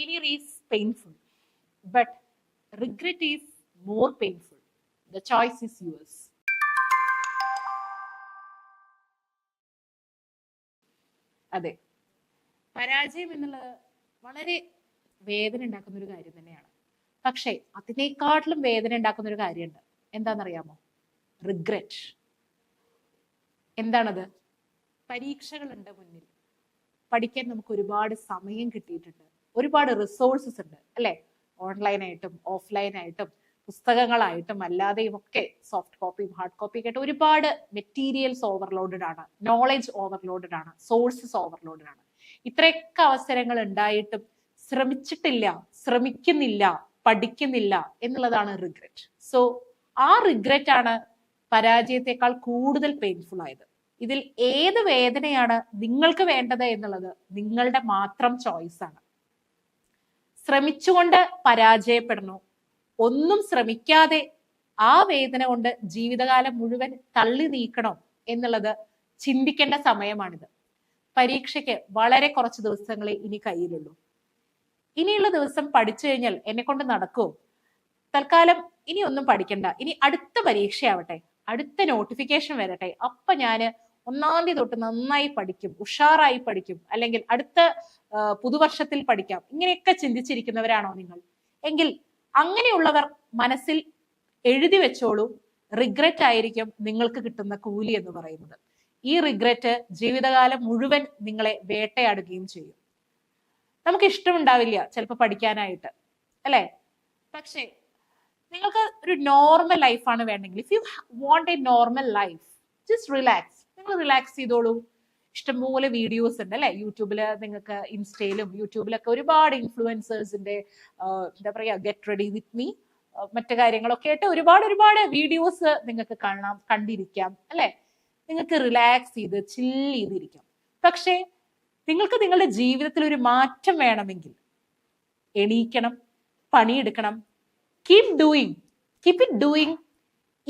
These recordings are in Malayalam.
failure is painful, but regret is more painful. The choice is yours. അതെ, പരാജയം എന്നുള്ളത് വളരെ വേദന ഉണ്ടാക്കുന്ന ഒരു കാര്യം തന്നെയാണ്. പക്ഷെ അതിനേക്കാട്ടിലും വേദന ഉണ്ടാക്കുന്ന ഒരു കാര്യമുണ്ട്. എന്താണെന്നറിയാമോ? റിഗ്രറ്റ്. എന്താണത്? പരീക്ഷകളുണ്ട് മുന്നിൽ, പഠിക്കാൻ നമുക്ക് ഒരുപാട് സമയം കിട്ടിയിട്ടുണ്ട്, ഒരുപാട് റിസോഴ്സസ് ഉണ്ട് അല്ലെ? ഓൺലൈനായിട്ടും ഓഫ്ലൈനായിട്ടും പുസ്തകങ്ങളായിട്ടും അല്ലാതെയും ഒക്കെ സോഫ്റ്റ് കോപ്പിയും ഹാർഡ് കോപ്പിയും ആയിട്ട് ഒരുപാട് മെറ്റീരിയൽസ് ഓവർലോഡഡ് ആണ്, നോളജ് ഓവർലോഡഡ് ആണ്, സോഴ്സസ് ഓവർലോഡഡ് ആണ്. ഇത്രയൊക്കെ അവസരങ്ങൾ ഉണ്ടായിട്ടും ശ്രമിച്ചിട്ടില്ല, ശ്രമിക്കുന്നില്ല, പഠിക്കുന്നില്ല എന്നുള്ളതാണ് റിഗ്രറ്റ്. സോ ആ റിഗ്രറ്റ് ആണ് പരാജയത്തെക്കാൾ കൂടുതൽ പെയിൻഫുൾ ആയത്. ഇതിൽ ഏത് വേദനയാണ് നിങ്ങൾക്ക് വേണ്ടത് എന്നുള്ളത് നിങ്ങളുടെ മാത്രം ചോയ്സ് ആണ്. ശ്രമിച്ചുകൊണ്ട് പരാജയപ്പെടണോ, ഒന്നും ശ്രമിക്കാതെ ആ വേദന കൊണ്ട് ജീവിതകാലം മുഴുവൻ തള്ളി നീക്കണോ എന്നുള്ളത് ചിന്തിക്കേണ്ട സമയമാണിത്. പരീക്ഷയ്ക്ക് വളരെ കുറച്ച് ദിവസങ്ങളെ ഇനി കയ്യിലുള്ളൂ. ഇനിയുള്ള ദിവസം പഠിച്ചു കഴിഞ്ഞാൽ എന്നെ കൊണ്ട് നടക്കുമോ? തൽക്കാലം ഇനി ഒന്നും പഠിക്കണ്ട, ഇനി അടുത്ത പരീക്ഷയാവട്ടെ, അടുത്ത നോട്ടിഫിക്കേഷൻ വരട്ടെ, അപ്പൊ ഞാന് 1-ാം തീയതി തൊട്ട് നന്നായി പഠിക്കും, ഉഷാറായി പഠിക്കും, അല്ലെങ്കിൽ അടുത്ത പുതുവർഷത്തിൽ പഠിക്കാം, ഇങ്ങനെയൊക്കെ ചിന്തിച്ചിരിക്കുന്നവരാണോ നിങ്ങൾ? എങ്കിൽ അങ്ങനെയുള്ളവർ മനസ്സിൽ എഴുതി വെച്ചോളൂ, റിഗ്രറ്റ് ആയിരിക്കും നിങ്ങൾക്ക് കിട്ടുന്ന കൂലി എന്ന് പറയുന്നത്. ഈ റിഗ്രറ്റ് ജീവിതകാലം മുഴുവൻ നിങ്ങളെ വേട്ടയാടുകയും ചെയ്യും. നമുക്ക് ഇഷ്ടമുണ്ടാവില്ല ചിലപ്പോൾ പഠിക്കാനായിട്ട് അല്ലെ? പക്ഷേ നിങ്ങൾക്ക് ഒരു നോർമൽ ലൈഫാണ് വേണമെങ്കിൽ, if you want A normal life, just relax. നിങ്ങൾ റിലാക്സ് ചെയ്തോളൂ. ഇഷ്ടംപോലെ വീഡിയോസ് ഉണ്ട് അല്ലെ യൂട്യൂബില്. നിങ്ങൾക്ക് ഇൻസ്റ്റയിലും യൂട്യൂബിലൊക്കെ ഒരുപാട് ഇൻഫ്ലുവൻസേഴ്സിന്റെ എന്താ പറയാ, ഗെറ്റ് റെഡി വിത്ത് മീ, മറ്റു കാര്യങ്ങളൊക്കെ ആയിട്ട് ഒരുപാട് വീഡിയോസ് നിങ്ങൾക്ക് കാണാം, കണ്ടിരിക്കാം അല്ലെ? നിങ്ങൾക്ക് റിലാക്സ് ചെയ്ത് ചില്ല് ചെയ്തിരിക്കാം. പക്ഷേ നിങ്ങൾക്ക് നിങ്ങളുടെ ജീവിതത്തിൽ ഒരു മാറ്റം വേണമെങ്കിൽ എണീക്കണം, പണിയെടുക്കണം. Keep it doing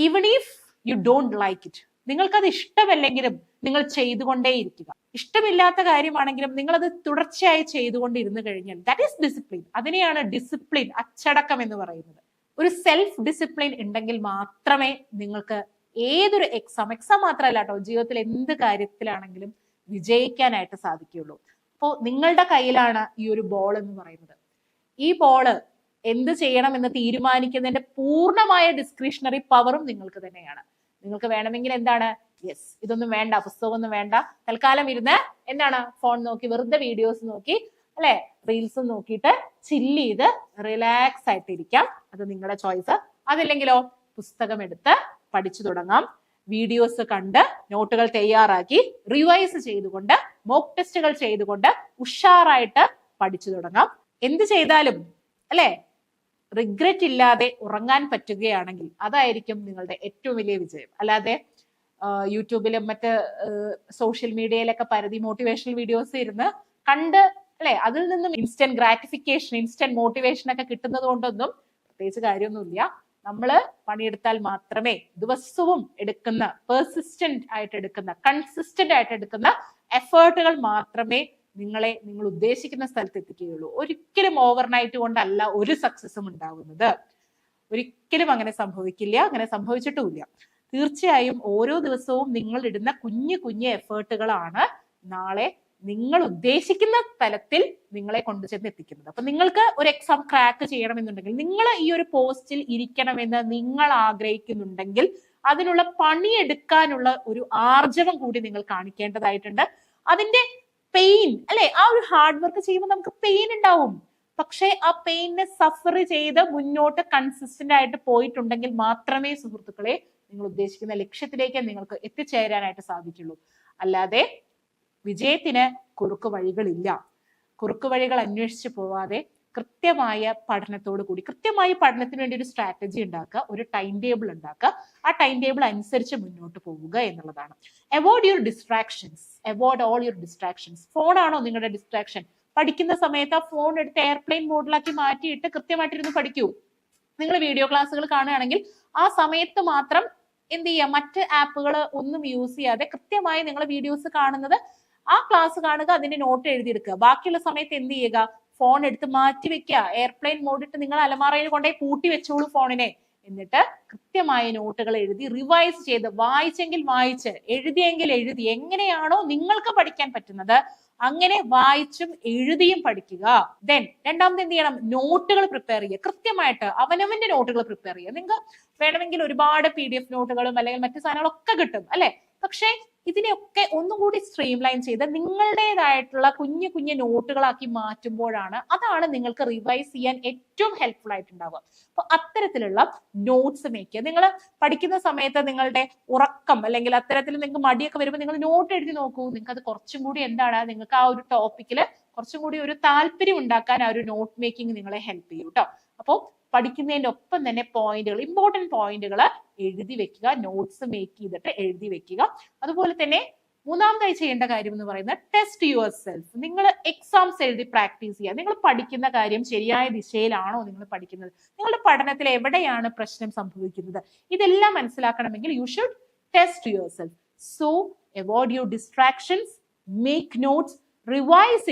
even if you don't like it. നിങ്ങൾക്കത് ഇഷ്ടമല്ലെങ്കിലും നിങ്ങൾ ചെയ്തുകൊണ്ടേയിരിക്കുക. ഇഷ്ടമില്ലാത്ത കാര്യമാണെങ്കിലും നിങ്ങളത് തുടർച്ചയായി ചെയ്തുകൊണ്ടിരുന്നു കഴിഞ്ഞാൽ ദാറ്റ് ഈസ് ഡിസിപ്ലിൻ. അതിനെയാണ് ഡിസിപ്ലിൻ, അച്ചടക്കം എന്ന് പറയുന്നത്. ഒരു സെൽഫ് ഡിസിപ്ലിൻ ഉണ്ടെങ്കിൽ മാത്രമേ നിങ്ങൾക്ക് ഏതൊരു എക്സാം മാത്രമല്ല കേട്ടോ, ജീവിതത്തിൽ എന്ത് കാര്യത്തിലാണെങ്കിലും വിജയിക്കാനായിട്ട് സാധിക്കുകയുള്ളൂ. അപ്പോൾ നിങ്ങളുടെ കയ്യിലാണ് ഈ ഒരു ബോൾ എന്ന് പറയുന്നത്. ഈ ബോള് എന്ത് ചെയ്യണം എന്ന് തീരുമാനിക്കുന്നതിന്റെ പൂർണ്ണമായ ഡിസ്ക്രിഷണറി പവറും നിങ്ങൾക്ക് തന്നെയാണ്. നിങ്ങൾക്ക് വേണമെങ്കിൽ എന്താണ്, യെസ്, ഇതൊന്നും വേണ്ട, പുസ്തകമൊന്നും വേണ്ട, തൽക്കാലം ഇരുന്ന് എന്താണ് ഫോൺ നോക്കി, വെറുതെ വീഡിയോസ് നോക്കി അല്ലെ, റീൽസ് നോക്കിയിട്ട് ചില്ല് ചെയ്ത് റിലാക്സ് ആയിട്ടിരിക്കാം. അത് നിങ്ങളുടെ ചോയ്സ്. അതല്ലെങ്കിലോ പുസ്തകം എടുത്ത് പഠിച്ചു തുടങ്ങാം. വീഡിയോസ് കണ്ട് നോട്ടുകൾ തയ്യാറാക്കി റിവൈസ് ചെയ്തുകൊണ്ട് മോക്ക് ടെസ്റ്റുകൾ ചെയ്തുകൊണ്ട് ഉഷാറായിട്ട് പഠിച്ചു തുടങ്ങാം. എന്ത് ചെയ്താലും അല്ലെ റിഗ്രറ്റ് ഇല്ലാതെ ഉറങ്ങാൻ പറ്റുകയാണെങ്കിൽ അതായിരിക്കും നിങ്ങളുടെ ഏറ്റവും വലിയ വിജയം. അല്ലാതെ യൂട്യൂബിലും മറ്റ് സോഷ്യൽ മീഡിയയിലൊക്കെ പരതി മോട്ടിവേഷണൽ വീഡിയോസ് ഇരുന്ന് കണ്ട് അല്ലെ അതിൽ നിന്നും ഇൻസ്റ്റന്റ് ഗ്രാറ്റിഫിക്കേഷൻ, ഇൻസ്റ്റന്റ് മോട്ടിവേഷൻ ഒക്കെ കിട്ടുന്നത് കൊണ്ടൊന്നും പ്രത്യേകിച്ച് കാര്യമൊന്നുമില്ല. നമ്മള് പണിയെടുത്താൽ മാത്രമേ, ദിവസവും എടുക്കുന്ന, പെർസിസ്റ്റന്റ് ആയിട്ട് എടുക്കുന്ന, കൺസിസ്റ്റന്റ് ആയിട്ട് എടുക്കുന്ന എഫേർട്ടുകൾ മാത്രമേ നിങ്ങൾ ഉദ്ദേശിക്കുന്ന സ്ഥലത്ത് എത്തിക്കുകയുള്ളൂ. ഒരിക്കലും ഓവർനൈറ്റ് കൊണ്ടല്ല ഒരു സക്സസും ഉണ്ടാകുന്നത്. ഒരിക്കലും അങ്ങനെ സംഭവിക്കില്ല, അങ്ങനെ സംഭവിച്ചിട്ടുമില്ല. തീർച്ചയായും ഓരോ ദിവസവും നിങ്ങൾ ഇടുന്ന കുഞ്ഞു എഫേർട്ടുകളാണ് നാളെ നിങ്ങൾ ഉദ്ദേശിക്കുന്ന തലത്തിൽ നിങ്ങളെ കൊണ്ടുചെന്ന് എത്തിക്കുന്നത്. അപ്പൊ നിങ്ങൾക്ക് ഒരു എക്സാം ക്രാക്ക് ചെയ്യണമെന്നുണ്ടെങ്കിൽ, നിങ്ങൾ ഈ ഒരു പോസ്റ്റിൽ ഇരിക്കണമെന്ന് നിങ്ങൾ ആഗ്രഹിക്കുന്നുണ്ടെങ്കിൽ അതിനുള്ള പണിയെടുക്കാനുള്ള ഒരു ആർജവം കൂടി നിങ്ങൾ കാണിക്കേണ്ടതായിട്ടുണ്ട്. അതിന്റെ പെയിൻ അല്ലെ, ആ ഒരു ഹാർഡ് വർക്ക് ചെയ്യുമ്പോൾ നമുക്ക് പെയിൻ ഉണ്ടാവും. പക്ഷെ ആ പെയിനെ സഫർ ചെയ്ത് മുന്നോട്ട് കൺസിസ്റ്റന്റ് ആയിട്ട് പോയിട്ടുണ്ടെങ്കിൽ മാത്രമേ സുഹൃത്തുക്കളെ നിങ്ങൾ ഉദ്ദേശിക്കുന്ന ലക്ഷ്യത്തിലേക്ക് നിങ്ങൾക്ക് എത്തിച്ചേരാനായിട്ട് സാധിക്കുള്ളൂ. അല്ലാതെ വിജയത്തിന് കുറുക്കു വഴികളില്ല. കുറുക്കു വഴികൾ അന്വേഷിച്ച് പോവാതെ കൃത്യമായ പഠനത്തോടു കൂടി, കൃത്യമായ പഠനത്തിന് വേണ്ടി ഒരു സ്ട്രാറ്റജി ഉണ്ടാക്കുക, ഒരു ടൈം ടേബിൾ ഉണ്ടാക്കുക, ആ ടൈം ടേബിൾ അനുസരിച്ച് മുന്നോട്ട് പോവുക എന്നുള്ളതാണ്. Avoid your distractions, avoid all your distractions. ഫോണാണോ നിങ്ങളുടെ ഡിസ്ട്രാക്ഷൻ? പഠിക്കുന്ന സമയത്ത് ആ ഫോൺ എടുത്ത് എയർപ്ലെയിൻ മോഡിലാക്കി മാറ്റിയിട്ട് കൃത്യമായിട്ടിരുന്ന് പഠിക്കൂ. നിങ്ങൾ വീഡിയോ ക്ലാസ്സുകൾ കാണുകയാണെങ്കിൽ ആ സമയത്ത് മാത്രം എന്ത് ചെയ്യുക, മറ്റ് ആപ്പുകൾ ഒന്നും യൂസ് ചെയ്യാതെ കൃത്യമായി നിങ്ങൾ വീഡിയോസ് കാണുന്നത്, ആ ക്ലാസ് കാണുക, അതിന്റെ നോട്ട് എഴുതിയെടുക്കുക. ബാക്കിയുള്ള സമയത്ത് എന്ത് ചെയ്യുക, ഫോൺ എടുത്ത് മാറ്റി വെക്കുക. എയർപ്ലെയിൻ മോഡിട്ട് നിങ്ങൾ അലമാറയിൽ കൊണ്ടേ പൂട്ടി വെച്ചോളൂ ഫോണിനെ. എന്നിട്ട് കൃത്യമായ നോട്ടുകൾ എഴുതി റിവൈസ് ചെയ്ത്, വായിച്ചെങ്കിൽ വായിച്ച്, എഴുതിയെങ്കിൽ എഴുതി, എങ്ങനെയാണോ നിങ്ങൾക്ക് പഠിക്കാൻ പറ്റുന്നത് അങ്ങനെ വായിച്ചും എഴുതിയും പഠിക്കുക. ദെൻ രണ്ടാമത് എന്ത് ചെയ്യണം? നോട്ടുകൾ പ്രിപ്പയർ ചെയ്യുക. കൃത്യമായിട്ട് അവനവന്റെ നോട്ടുകൾ പ്രിപ്പയർ ചെയ്യുക. നിങ്ങൾക്ക് വേണമെങ്കിൽ ഒരുപാട് PDF നോട്ടുകളും അല്ലെങ്കിൽ മറ്റു സാധനങ്ങളൊക്കെ കിട്ടും അല്ലെ. പക്ഷേ ഇതിനെയൊക്കെ ഒന്നുകൂടി സ്ട്രീം ലൈൻ ചെയ്ത് നിങ്ങളുടേതായിട്ടുള്ള കുഞ്ഞു കുഞ്ഞു നോട്ടുകളാക്കി മാറ്റുമ്പോഴാണ് അതാണ് നിങ്ങൾക്ക് റിവൈസ് ചെയ്യാൻ ഏറ്റവും ഹെൽപ്ഫുൾ ആയിട്ടുണ്ടാവുക. അപ്പൊ അത്തരത്തിലുള്ള നോട്ട്സ് മേക്ക് ചെയ്യുക. നിങ്ങൾ പഠിക്കുന്ന സമയത്ത് നിങ്ങളുടെ ഉറക്കം അല്ലെങ്കിൽ അത്തരത്തിൽ നിങ്ങൾക്ക് മടിയൊക്കെ വരുമ്പോൾ നിങ്ങൾ നോട്ട് എഴുതി നോക്കൂ. നിങ്ങൾക്ക് അത് കുറച്ചും കൂടി എന്താണ്, നിങ്ങൾക്ക് ആ ഒരു ടോപ്പിക്കിൽ കുറച്ചും കൂടി ഒരു താല്പര്യം ഉണ്ടാക്കാൻ ആ ഒരു നോട്ട് മേക്കിംഗ് നിങ്ങളെ ഹെൽപ്പ് ചെയ്യും കേട്ടോ. അപ്പോൾ പഠിക്കുന്നതിന്റെ ഒപ്പം തന്നെ പോയിന്റുകൾ, ഇമ്പോർട്ടന്റ് പോയിന്റുകൾ എഴുതി വെക്കുക, നോട്ട്സ് മേക്ക് ചെയ്തിട്ട് എഴുതി വെക്കുക. അതുപോലെ തന്നെ മൂന്നാമതായി ചെയ്യേണ്ട കാര്യം എന്ന് പറയുന്നത് ടെസ്റ്റ് യുവർ സെൽഫ്. നിങ്ങൾ എക്സാംസ് എഴുതി പ്രാക്ടീസ് ചെയ്യുക. നിങ്ങൾ പഠിക്കുന്ന കാര്യം ശരിയായ ദിശയിലാണോ നിങ്ങൾ പഠിക്കുന്നത്, നിങ്ങളുടെ പഠനത്തിൽ എവിടെയാണ് പ്രശ്നം സംഭവിക്കുന്നത്, ഇതെല്ലാം മനസ്സിലാക്കണമെങ്കിൽ you should test yourself. So avoid your distractions, make notes, revise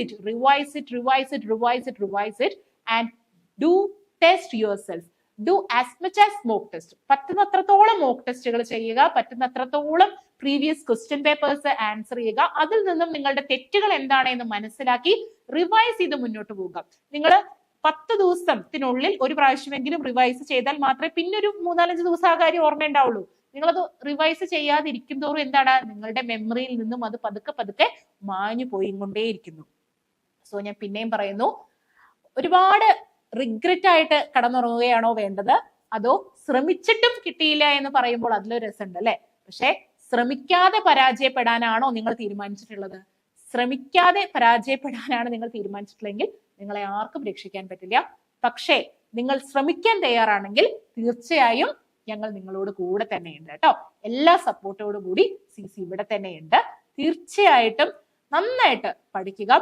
it and do test yourself. Do as much as mock test. പറ്റുന്നത്രത്തോളം മോക്ക് ടെസ്റ്റുകൾ ചെയ്യുക, പറ്റുന്നത്രത്തോളം പ്രീവിയസ് ക്വസ്റ്റ്യൻ പേപ്പേഴ്സ് ആൻസർ ചെയ്യുക. അതിൽ നിന്നും നിങ്ങളുടെ തെറ്റുകൾ എന്താണെന്ന് മനസ്സിലാക്കി റിവൈസ് ചെയ്ത് മുന്നോട്ട് പോവുക. നിങ്ങൾ 10 ദിവസത്തിനുള്ളിൽ ഒരു പ്രാവശ്യമെങ്കിലും റിവൈസ് ചെയ്താൽ മാത്രമേ പിന്നെ ഒരു 3-4 ദിവസം ആ കാര്യം ഓർമ്മയുണ്ടാവുള്ളൂ. നിങ്ങളത് റിവൈസ് ചെയ്യാതിരിക്കും തോറും എന്താണ്, നിങ്ങളുടെ മെമ്മറിയിൽ നിന്നും അത് പതുക്കെ പതുക്കെ മാഞ്ഞു പോയിക്കൊണ്ടേയിരിക്കുന്നു. സോ ഞാൻ പിന്നെയും പറയുന്നു, ഒരുപാട് റിഗ്രറ്റ് ആയിട്ട് കടന്നുറങ്ങുകയാണോ വേണ്ടത്, അതോ ശ്രമിച്ചിട്ടും കിട്ടിയില്ല എന്ന് പറയുമ്പോൾ അതിലൊരു രസമുണ്ട് അല്ലെ. പക്ഷെ ശ്രമിക്കാതെ പരാജയപ്പെടാനാണോ നിങ്ങൾ തീരുമാനിച്ചിട്ടുള്ളത്? ശ്രമിക്കാതെ പരാജയപ്പെടാനാണ് നിങ്ങൾ തീരുമാനിച്ചിട്ടുള്ളെങ്കിൽ നിങ്ങളെ ആർക്കും രക്ഷിക്കാൻ പറ്റില്ല. പക്ഷേ നിങ്ങൾ ശ്രമിക്കാൻ തയ്യാറാണെങ്കിൽ തീർച്ചയായും ഞങ്ങൾ നിങ്ങളോട് കൂടെ തന്നെയുണ്ട് കേട്ടോ. എല്ലാ സപ്പോർട്ടോടു കൂടി CC ഇവിടെ തന്നെയുണ്ട്. തീർച്ചയായിട്ടും നന്നായിട്ട് പഠിക്കുക.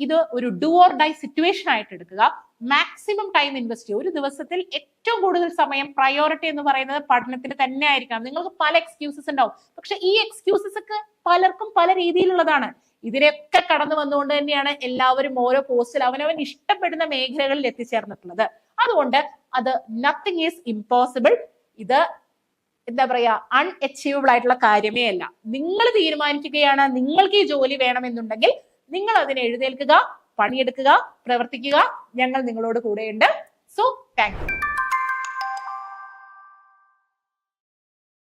ഇത് ഒരു ഡു ഓർ ഡൈ സിറ്റുവേഷൻ ആയിട്ട് എടുക്കുക. മാക്സിമം ടൈം ഇൻവെസ്റ്റ് ചെയ്യുക. ഒരു ദിവസത്തിൽ ഏറ്റവും കൂടുതൽ സമയം പ്രയോറിറ്റി എന്ന് പറയുന്നത് പഠനത്തിന് തന്നെ ആയിരിക്കണം. നിങ്ങൾക്ക് പല എക്സ്ക്യൂസസ് ഉണ്ടാവും, പക്ഷെ ഈ എക്സ്ക്യൂസസ് ഒക്കെ പലർക്കും പല രീതിയിലുള്ളതാണ്. ഇതിനൊക്കെ കടന്നു വന്നുകൊണ്ട് തന്നെയാണ് എല്ലാവരും ഓരോ പോസ്റ്റിൽ അവനവൻ ഇഷ്ടപ്പെടുന്ന മേഖലകളിൽ എത്തിച്ചേർന്നിട്ടുള്ളത്. അതുകൊണ്ട് അത് നത്തിങ് ഈസ് ഇമ്പോസിബിൾ. ഇത് എന്താ പറയാ, അൺഅച്ചീവബിൾ ആയിട്ടുള്ള കാര്യമേ അല്ല. നിങ്ങൾ തീരുമാനിക്കുകയാണ് നിങ്ങൾക്ക് ഈ ജോലി വേണമെന്നുണ്ടെങ്കിൽ നിങ്ങൾ അതിനെ എഴുന്നേൽക്കുക, പണിയെടുക്കുക, പ്രവർത്തിക്കുക. ഞങ്ങൾ നിങ്ങളോട് കൂടെയുണ്ട്. So thank you.